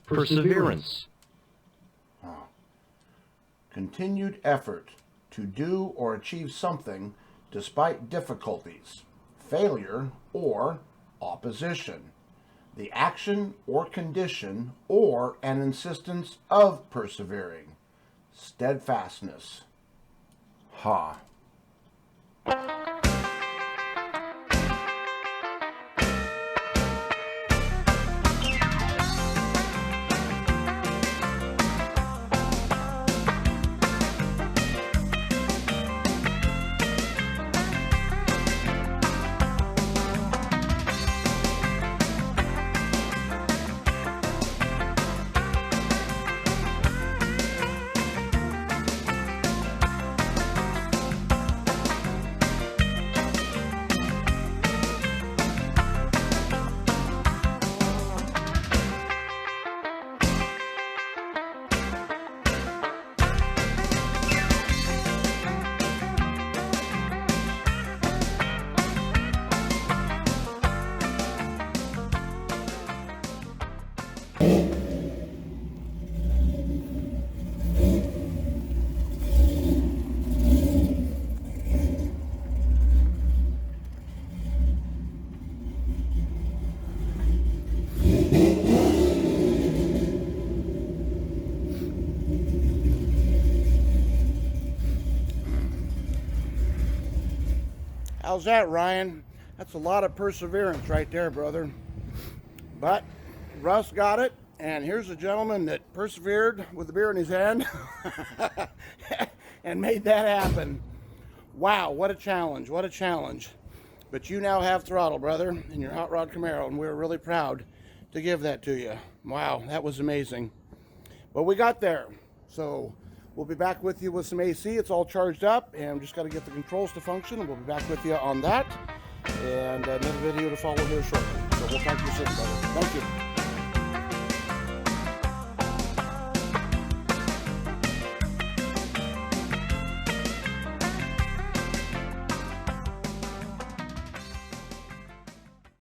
perseverance, continued effort to do or achieve something despite difficulties, failure, or opposition, the action or condition or an insistence of persevering, steadfastness. Ha. How's that, Ryan? That's a lot of perseverance right there, brother. But Russ got it, and here's a gentleman that persevered with the beer in his hand and made that happen. Wow, what a challenge, what a challenge. But you now have Throttle, brother, in your Hot Rod Camaro, and we're really proud to give that to you. Wow, that was amazing. But we got there, so we'll be back with you with some AC. It's all charged up, and just got to get the controls to function, and we'll be back with you on that. And another video to follow here shortly. So we'll talk to you soon, brother. Thank you.